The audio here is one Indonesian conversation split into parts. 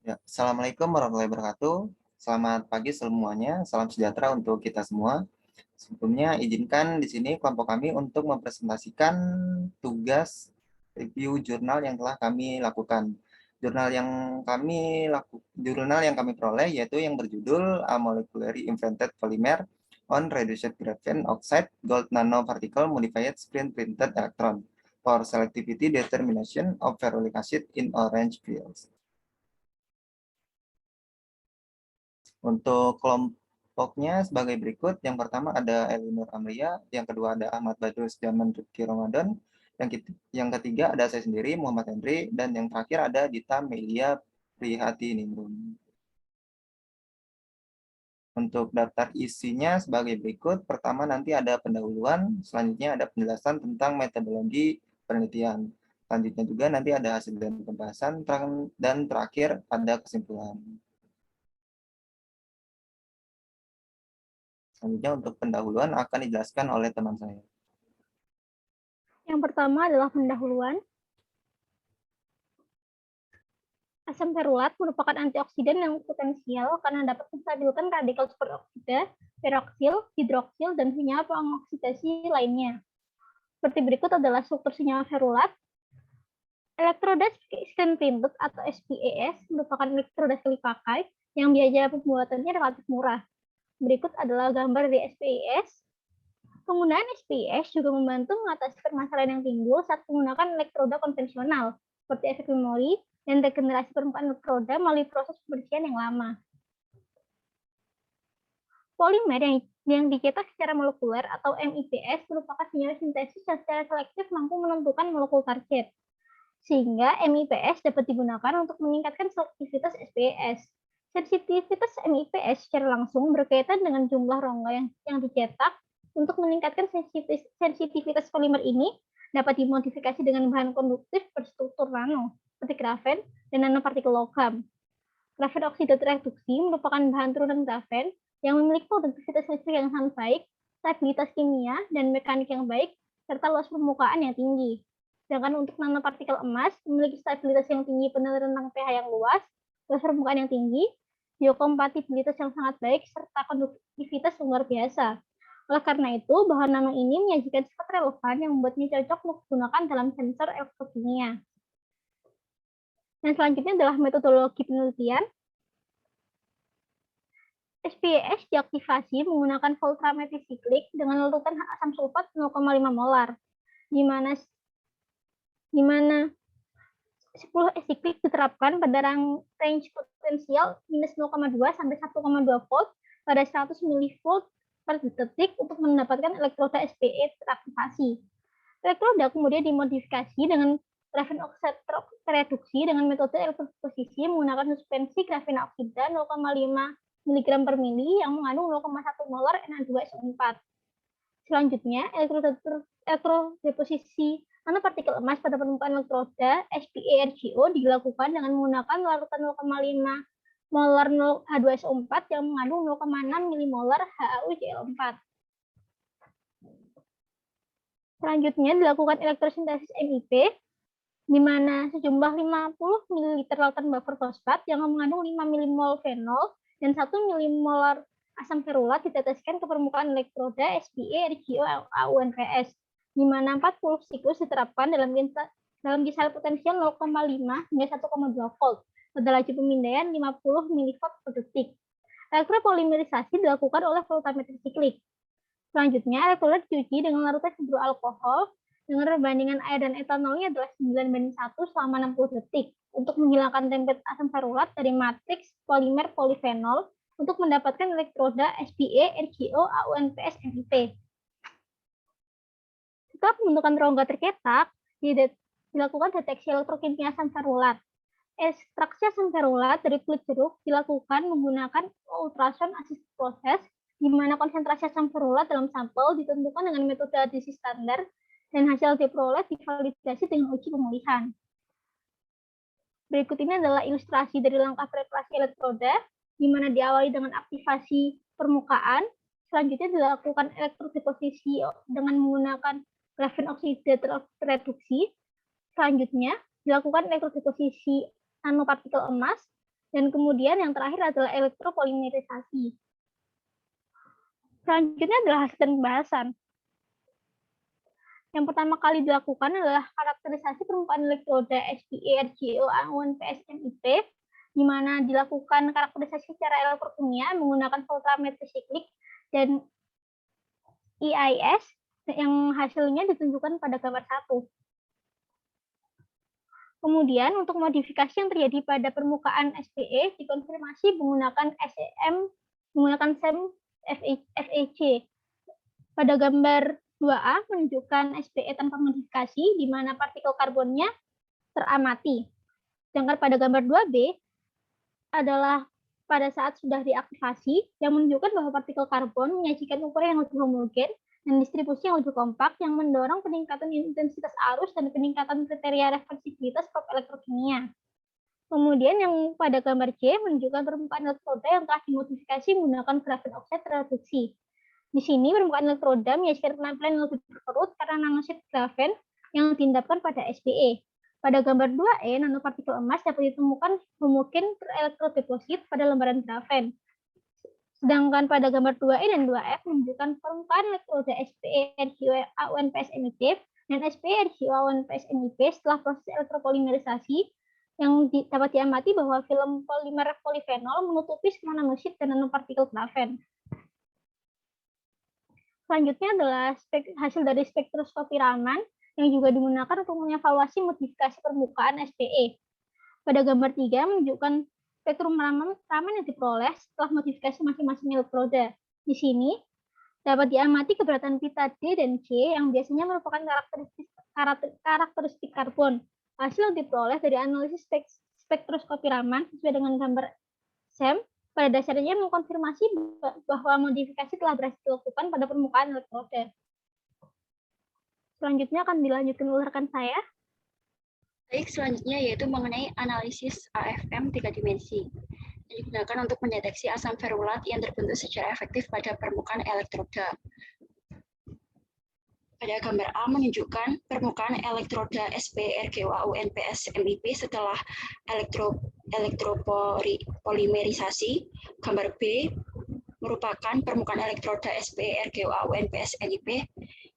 Ya, Assalamualaikum warahmatullahi wabarakatuh. Selamat pagi semuanya, salam sejahtera untuk kita semua. Sebelumnya izinkan di sini kelompok kami untuk mempresentasikan tugas review jurnal yang telah kami lakukan. Jurnal yang kami peroleh yaitu yang berjudul A Molecularly Invented Polymer on Reduced Graphene Oxide Gold Nanoparticle Modified Screen Printed Electron for Selectivity Determination of Ferulic Acid in Orange Fields. Untuk kelompoknya sebagai berikut. Yang pertama ada Elinur Amria, yang kedua ada Ahmad Badrus Zaman Rifki Ramadan, yang ketiga ada saya sendiri Muhammad Hendri, dan yang terakhir ada Dita Melia Prihati Ningrum. Untuk daftar isinya sebagai berikut. Pertama nanti ada pendahuluan, selanjutnya ada penjelasan tentang metodologi penelitian. Selanjutnya juga nanti ada hasil dan pembahasan, dan terakhir ada kesimpulan. Selanjutnya untuk pendahuluan akan dijelaskan oleh teman saya. Yang pertama adalah pendahuluan. Asam ferulat merupakan antioksidan yang potensial karena dapat menstabilkan radikal superoksida, peroksil, hidroksil, dan senyawa pengoksidasi lainnya. Seperti berikut adalah struktur senyawa ferulat. Elektroda screen printed atau SPES merupakan elektroda sekali pakai yang biaya pembuatannya relatif murah. Berikut adalah gambar dari SPES. Penggunaan SPES juga membantu mengatasi permasalahan yang timbul saat menggunakan elektroda konvensional, seperti efek memori dan regenerasi permukaan elektroda melalui proses pembersihan yang lama. Polimer yang dicetak secara molekuler atau MIPS merupakan senyawa sintesis yang secara selektif mampu menentukan molekul target, sehingga MIPS dapat digunakan untuk meningkatkan selektivitas SPES. Sensitivitas MIPS secara langsung berkaitan dengan jumlah rongga yang dicetak. Untuk meningkatkan sensitivitas polimer ini dapat dimodifikasi dengan bahan konduktif berstruktur nano, seperti grafen dan nanopartikel logam. Grafen oksida reduksi merupakan bahan turunan grafen yang memiliki konduktivitas listrik yang sangat baik, stabilitas kimia dan mekanik yang baik, serta luas permukaan yang tinggi. Sedangkan untuk nanopartikel emas memiliki stabilitas yang tinggi pada rentang pH yang luas, luas permukaan yang tinggi, biokompatibilitas yang sangat baik, serta konduktivitas luar biasa. Oleh karena itu, bahan nano ini menyajikan sifat relevan yang membuatnya cocok untuk digunakan dalam sensor elektrokimia. Dan selanjutnya adalah metodologi penelitian. SPES diaktifasi menggunakan voltammetric dengan larutan asam sulfat 0,5 molar, di mana 10 siklik diterapkan pada range potensial minus 0,2 sampai 1,2 volt pada 100 mV per detik untuk mendapatkan elektroda SPE teraktivasi. Elektroda kemudian dimodifikasi dengan grafen oksida tereduksi dengan metode elektroposisi menggunakan suspensi grafen oksida 0,5 mg per mili yang mengandung 0,1 molar Na2SO4. Selanjutnya, elektrodeposisi nanopartikel emas pada permukaan elektroda SPE-RGO dilakukan dengan menggunakan larutan 0,5 molar H2SO4 yang mengandung 0,6 milimolar HAUCl4. Selanjutnya dilakukan elektrosintesis MIP, di mana sejumlah 50 ml larutan buffer fosfat yang mengandung 5 milimol fenol dan 1 milimolar asam ferulat diteteskan ke permukaan elektroda SPE-RGO-AUNPS, di mana 40 siklus diterapkan dalam gisal potensial 0,5 hingga 1,2 volt pada laju pemindaian 50 mV per detik. Elektropolimerisasi dilakukan oleh voltammetri siklik. Selanjutnya, elektroda dicuci dengan larutan hidroalkohol dengan perbandingan air dan etanolnya adalah 9:1 selama 60 detik untuk menghilangkan temperat asam ferulat dari matriks polimer polifenol untuk mendapatkan elektroda SPE-RGO-AUNPS MIP. Setelah pembentukan rongga tercetak, dilakukan deteksi elektrokimia asam ferulat. Ekstraksi asam ferulat dari kulit jeruk dilakukan menggunakan ultrasound assisted process, di mana konsentrasi asam ferulat dalam sampel ditentukan dengan metode adisi standar dan hasil diperoleh divalidasi dengan uji pemulihan. Berikut ini adalah ilustrasi dari langkah preparasi elektroda, di mana diawali dengan aktivasi permukaan, selanjutnya dilakukan elektrodeposisi dengan menggunakan grafen oksida tereduksi, selanjutnya dilakukan elektrodeposisi nanopartikel emas, Dan kemudian yang terakhir adalah elektropolimerisasi. Selanjutnya adalah hasil pembahasan. Yang pertama kali dilakukan adalah karakterisasi permukaan elektroda SPE, RGO, AUN, PSMIP, di mana dilakukan karakterisasi secara elektrokimia menggunakan voltammetri siklik dan EIS yang hasilnya ditunjukkan pada gambar 1. Kemudian untuk modifikasi yang terjadi pada permukaan SPE dikonfirmasi menggunakan SEM FEC. Pada gambar 2A menunjukkan SPE tanpa modifikasi di mana partikel karbonnya teramati. Sedangkan pada gambar 2B adalah pada saat sudah diaktifasi yang menunjukkan bahwa partikel karbon menyajikan ukuran yang lebih homogen dan distribusi yang lebih kompak yang mendorong peningkatan intensitas arus dan peningkatan kriteria reversibilitas prob elektrokimia. Kemudian yang pada gambar C menunjukkan permukaan elektroda yang telah dimodifikasi menggunakan grafen oxide reduksi. Di sini permukaan elektroda menyajikan penampilan yang lebih berkerut karena nanosit grafen yang diendapkan pada SPE. Pada gambar 2E, nanopartikel emas dapat ditemukan homogen terelektrodeposit pada lembaran grafen. Sedangkan pada gambar 2E dan 2F menunjukkan permukaan elektroda SPE, RGO, AUN, PSMIP dan SPE, RGO, AUN, PSMIP setelah proses elektropolimerisasi yang dapat diamati bahwa film polimer polifenol menutupi semua nanosit dan nanopartikel grafen. Selanjutnya adalah hasil dari spektroskopi Raman yang juga digunakan untuk mengevaluasi modifikasi permukaan SPE. Pada gambar 3 menunjukkan spektrum Raman yang diperoleh setelah modifikasi masing-masing elektroda. Di sini dapat diamati keberatan pita D dan C yang biasanya merupakan karakteristik karbon. Hasil yang diperoleh dari analisis spektroskopi Raman sesuai dengan gambar SEM pada dasarnya mengkonfirmasi bahwa modifikasi telah berhasil dilakukan pada permukaan elektroda. Selanjutnya akan dilanjutkan oleh rekan saya. Baik, selanjutnya yaitu mengenai analisis AFM 3 dimensi yang digunakan untuk mendeteksi asam ferulat yang terbentuk secara efektif pada permukaan elektroda. Pada gambar A menunjukkan permukaan elektroda SPE, RGO, AUN, PSMIP setelah elektropolimerisasi. Gambar B merupakan permukaan elektroda SPE, RGO, AUN, PSMIP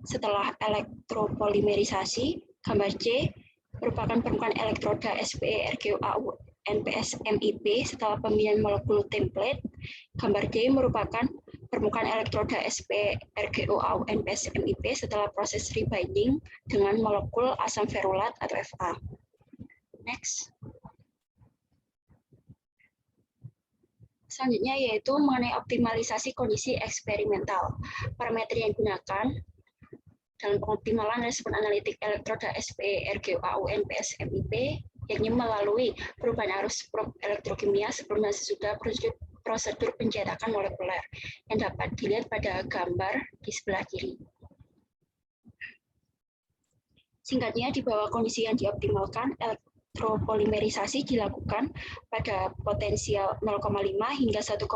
setelah elektropolimerisasi. Gambar C merupakan permukaan elektroda SPE, RGO, AUN, PSMIP setelah pembinaan molekul template. Gambar D merupakan permukaan elektroda SPE, RGO, AUN, PSMIP setelah proses rebinding dengan molekul asam ferulat atau Fa. Next. Selanjutnya yaitu mengenai optimalisasi kondisi eksperimental. Parameter yang digunakan dalam pengoptimalan respon analitik elektroda SPE, RGO, AUN, PSMIP yakni melalui perubahan arus prob elektrokimia sebelum dan sesudah prosedur pencetakan molekuler yang dapat dilihat pada gambar di sebelah kiri. Singkatnya, di bawah kondisi yang dioptimalkan, elektropolimerisasi dilakukan pada potensial 0,5 hingga 1,2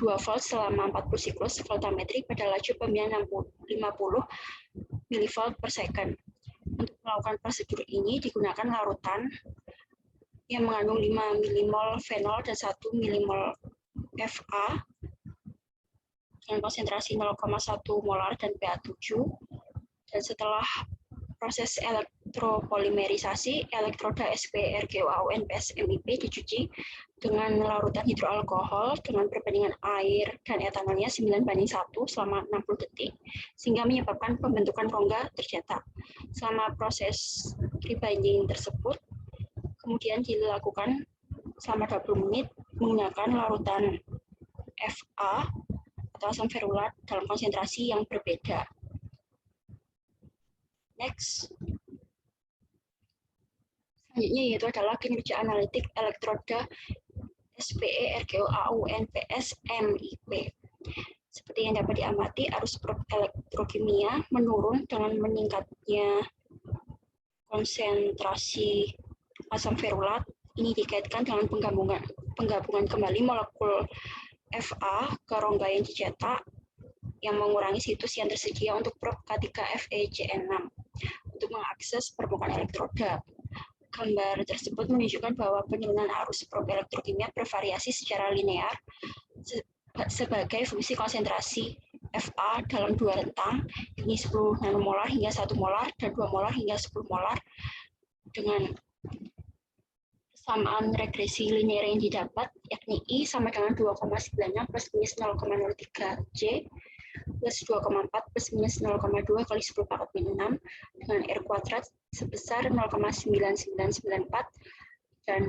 volt selama 40 siklus voltametri pada laju pembinaan 50 mV per second. Untuk melakukan prosedur ini digunakan larutan yang mengandung 5 milimol fenol dan 1 milimol Fa dengan konsentrasi 0,1 molar dan pH 7. Dan setelah proses elektropolimerisasi, elektroda SPE, RGO, AUN, PSMIP dicuci dengan larutan hidroalkohol dengan perbandingan air dan etanolnya 9:1 selama 60 detik, sehingga menyebabkan pembentukan rongga tercetak. Selama proses rebinding tersebut, kemudian dilakukan selama 20 menit menggunakan larutan Fa atau asam ferulat dalam konsentrasi yang berbeda. Next. Selanjutnya yaitu adalah kinerja analitik elektroda SPE, RGO, AUN, PSMIP. Seperti yang dapat diamati, arus prob elektrokimia menurun dengan meningkatnya konsentrasi asam ferulat. Ini dikaitkan dengan penggabungan kembali molekul Fa ke rongga yang dicetak yang mengurangi situs yang tersedia untuk prob K3 FeCN6 untuk mengakses permukaan elektroda. Gambar tersebut menunjukkan bahwa penurunan arus probe elektrokimia bervariasi secara linear sebagai fungsi konsentrasi Fa dalam dua rentang, ini 10 nanomolar hingga 1 molar dan 2 molar hingga 10 molar dengan kesamaan regresi linear yang didapat, yakni I sama dengan 2,96 plus minus 0,03 J plus 2,4 plus minus 0,2 kali 10 pangkat min 6 dengan R kuadrat sebesar 0,9994 dan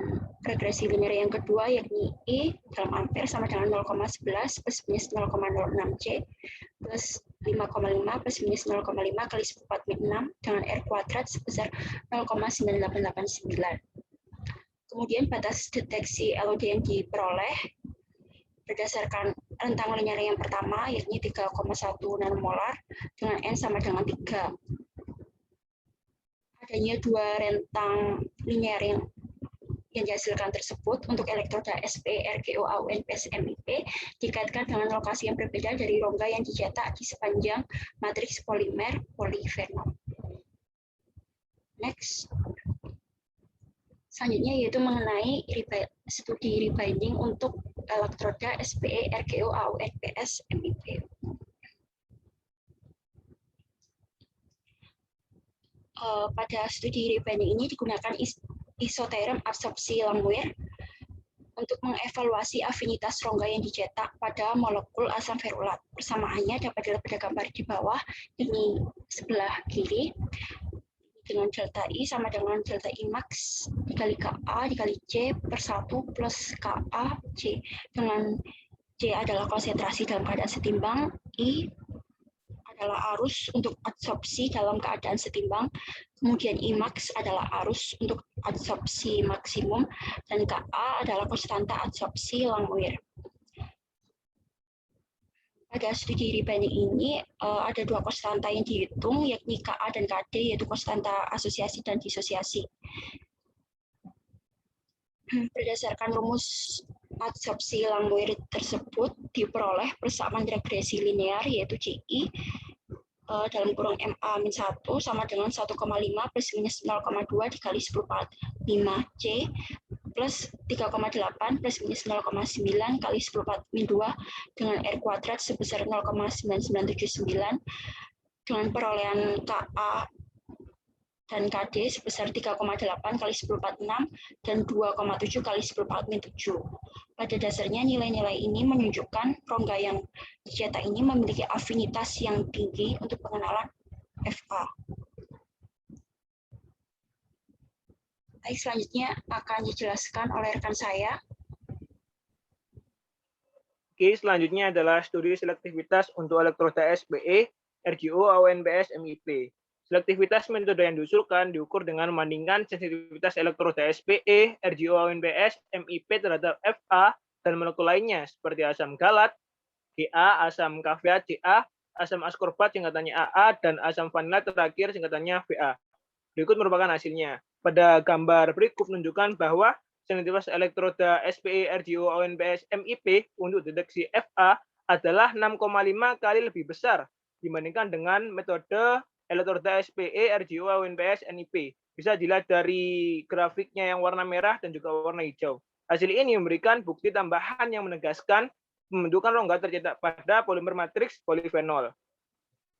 regresi linear yang kedua yakni I dalam ampere sama dengan 0,11 plus minus 0,06 J plus 5,5 plus minus 0,5 kali 10 pangkat min 6 dengan R kuadrat sebesar 0,9889. Kemudian batas deteksi LOD yang diperoleh berdasarkan rentang linear yang pertama, yakni 3,1 nanomolar dengan N sama dengan 3. Adanya dua rentang linear yang dihasilkan tersebut untuk elektroda SPE, RGO, AUN, PS, MIP dikaitkan dengan lokasi yang berbeda dari rongga yang dicetak di sepanjang matriks polimer polifenol. Next. Selanjutnya yaitu mengenai studi rebinding untuk elektroda SPE, RGO, AUN, PS, MIP. Pada studi rebinding ini digunakan isoterm absorpsi Langmuir untuk mengevaluasi afinitas rongga yang dicetak pada molekul asam ferulat. Persamaannya dapat dilihat pada gambar di bawah, ini sebelah kiri, dengan delta I sama dengan delta I max dikali Ka dikali C per 1 plus Ka C, dengan C adalah konsentrasi dalam keadaan setimbang, I adalah arus untuk adsorpsi dalam keadaan setimbang, kemudian I max adalah arus untuk adsorpsi maksimum, dan Ka adalah konstanta adsorpsi Langmuir. Pada studi rebinding ini ada dua konstanta yang dihitung, yakni Ka dan Kd, yaitu konstanta asosiasi dan disosiasi. Berdasarkan rumus adsorpsi Langmuir tersebut diperoleh persamaan regresi linear, yaitu Ci dalam kurung Ma-1 sama dengan 1,5 plus minus 0,2 dikali 10 pangkat 5 C plus 3,8 plus minus 0,9 kali 10 pangkat min 2 dengan R kuadrat sebesar 0,9979 dengan perolehan Ka dan Kd sebesar 3,8 kali 10 pangkat 6 dan 2,7 kali 10 pangkat min 7. Pada dasarnya nilai-nilai ini menunjukkan rongga yang dicetak ini memiliki afinitas yang tinggi untuk pengenalan Fa. Baik, selanjutnya akan dijelaskan oleh rekan saya. Oke, selanjutnya adalah studi selektivitas untuk elektroda SPE, RGO, AUN-PS, MIP. Selektivitas metode yang diusulkan diukur dengan membandingkan sensitivitas elektroda SPE, RGO, AUN-PS, MIP terhadap Fa dan molekul lainnya seperti asam galat, Ga, asam kafeat, Ca, asam askorbat singkatannya AA, dan asam vanila terakhir singkatannya Va. Berikut merupakan hasilnya. Pada gambar berikut menunjukkan bahwa sensitivitas elektroda SPE, RGO, AUN-PS, MIP untuk deteksi Fa adalah 6,5 kali lebih besar dibandingkan dengan metode elektroda SPE, RGO, AUN-PS, MIP. Bisa dilihat dari grafiknya yang warna merah dan juga warna hijau. Hasil ini memberikan bukti tambahan yang menegaskan pembentukan rongga tercetak pada polimer matriks polifenol.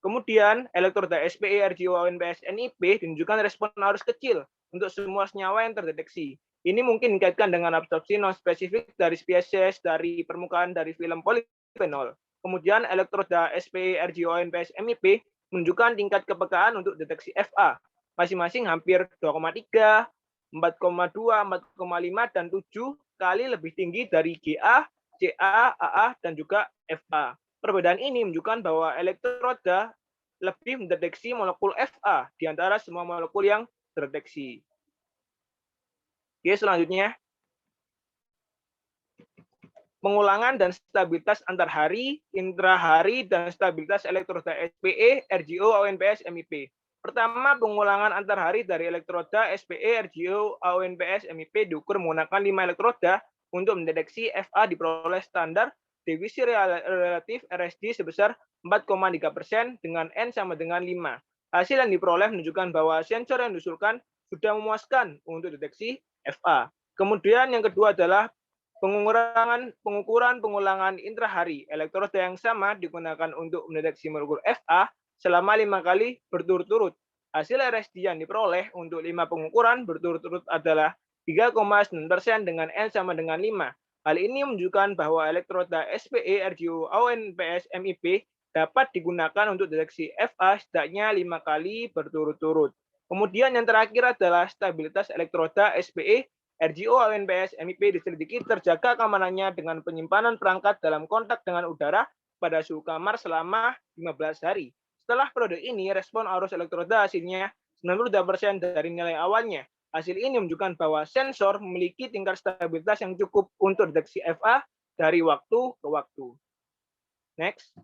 Kemudian, elektroda SPE, RGO, AUN-PS, MIP menunjukkan respon arus kecil untuk semua senyawa yang terdeteksi. Ini mungkin dikaitkan dengan absorpsi non-spesifik dari spesies dari permukaan dari film polifenol. Kemudian, elektroda SPE, RGO, AUN-PS, MIP menunjukkan tingkat kepekaan untuk deteksi Fa, masing-masing hampir 2,3, 4,2, 4,5, dan 7 kali lebih tinggi dari Ga, Ca, Aa, dan juga Fa. Perbedaan ini menunjukkan bahwa elektroda lebih mendeteksi molekul Fa di antara semua molekul yang terdeteksi. Oke, selanjutnya. Pengulangan dan stabilitas antar hari, intrahari, dan stabilitas elektroda SPE, RGO, AUN-PS, MIP. Pertama, pengulangan antar hari dari elektroda SPE, RGO, AUN-PS, MIP diukur menggunakan 5 elektroda untuk mendeteksi Fa diperoleh standar divisi relatif RSD sebesar 4,3% dengan N sama dengan 5. Hasil yang diperoleh menunjukkan bahwa sensor yang diusulkan sudah memuaskan untuk deteksi Fa. Kemudian yang kedua adalah pengukuran pengulangan intrahari. Elektroda yang sama digunakan untuk mendeteksi molekul Fa selama 5 kali berturut-turut. Hasil RSD yang diperoleh untuk 5 pengukuran berturut-turut adalah 3,9% dengan N sama dengan 5. Hal ini menunjukkan bahwa elektroda SPE, RGO, AONPS, MIP dapat digunakan untuk deteksi Fa setidaknya 5 kali berturut-turut. Kemudian yang terakhir adalah stabilitas elektroda SPE, RGO, AONPS, MIP diselidiki terjaga keamanannya dengan penyimpanan perangkat dalam kontak dengan udara pada suhu kamar selama 15 hari. Setelah periode ini, respon arus elektroda hasilnya 92% dari nilai awalnya. Hasil ini menunjukkan bahwa sensor memiliki tingkat stabilitas yang cukup untuk deteksi Fa dari waktu ke waktu. Next.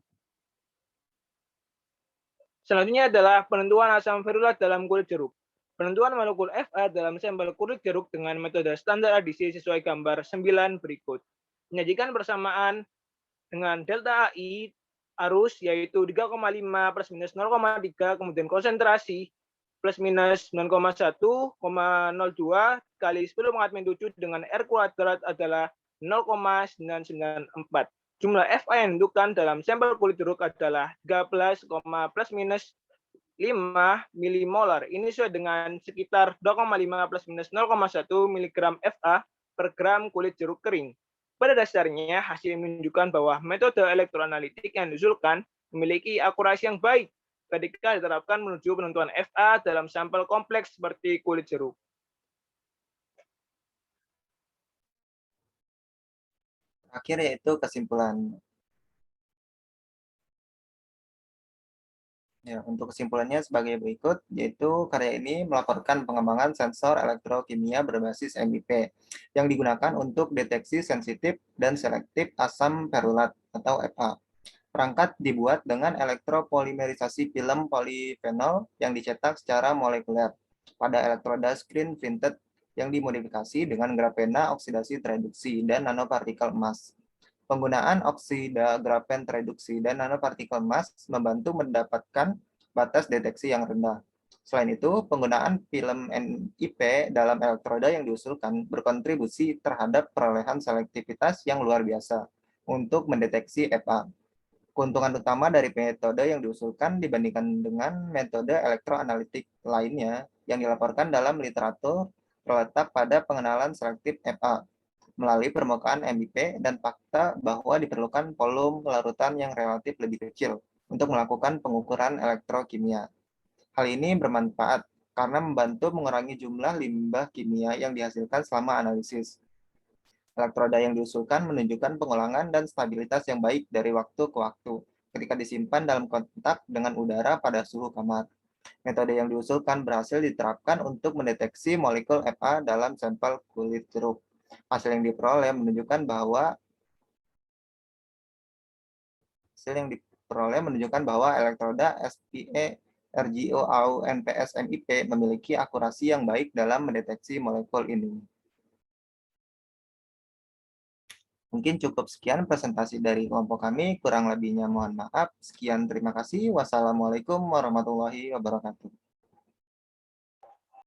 Selanjutnya adalah penentuan asam ferulat dalam kulit jeruk. Penentuan molekul Fa dalam sampel kulit jeruk dengan metode standar adisi sesuai gambar 9 berikut. Menyajikan bersamaan dengan delta AI arus yaitu 3,5 plus minus 0,3, kemudian konsentrasi plus minus 0,1,02 kali 10 pangkat min 7 dengan R kuadrat adalah 0,994. Jumlah Fa yang ditentukan dalam sampel kulit jeruk adalah 13, plus minus 5 milimolar. Ini sesuai dengan sekitar 2,5 plus minus 0,1 mg Fa per gram kulit jeruk kering. Pada dasarnya, hasil menunjukkan bahwa metode elektroanalitik yang diusulkan memiliki akurasi yang baik ketika diterapkan menuju penentuan Fa dalam sampel kompleks seperti kulit jeruk. Terakhir yaitu kesimpulan. Ya, untuk kesimpulannya sebagai berikut, yaitu karya ini melaporkan pengembangan sensor elektrokimia berbasis MIP yang digunakan untuk deteksi sensitif dan selektif asam ferulat atau Fa. Perangkat dibuat dengan elektropolimerisasi film polifenol yang dicetak secara molekuler pada elektroda screen printed yang dimodifikasi dengan grafena oksidasi tereduksi dan nanopartikel emas. Penggunaan oksida grafen tereduksi dan nanopartikel emas membantu mendapatkan batas deteksi yang rendah. Selain itu, penggunaan film NIP dalam elektroda yang diusulkan berkontribusi terhadap perolehan selektivitas yang luar biasa untuk mendeteksi Fa. Keuntungan utama dari metode yang diusulkan dibandingkan dengan metode elektroanalitik lainnya yang dilaporkan dalam literatur terletak pada pengenalan selektif Fa melalui permukaan MIP dan fakta bahwa diperlukan volume larutan yang relatif lebih kecil untuk melakukan pengukuran elektrokimia. Hal ini bermanfaat karena membantu mengurangi jumlah limbah kimia yang dihasilkan selama analisis. Elektroda yang diusulkan menunjukkan pengulangan dan stabilitas yang baik dari waktu ke waktu ketika disimpan dalam kontak dengan udara pada suhu kamar. Metode yang diusulkan berhasil diterapkan untuk mendeteksi molekul Fa dalam sampel kulit jeruk. Hasil yang diperoleh menunjukkan bahwa elektroda SPE, RGO, AU, NPS, MIP memiliki akurasi yang baik dalam mendeteksi molekul ini. Mungkin cukup sekian presentasi dari kelompok kami, kurang lebihnya mohon maaf. Sekian, terima kasih. Wassalamualaikum warahmatullahi wabarakatuh.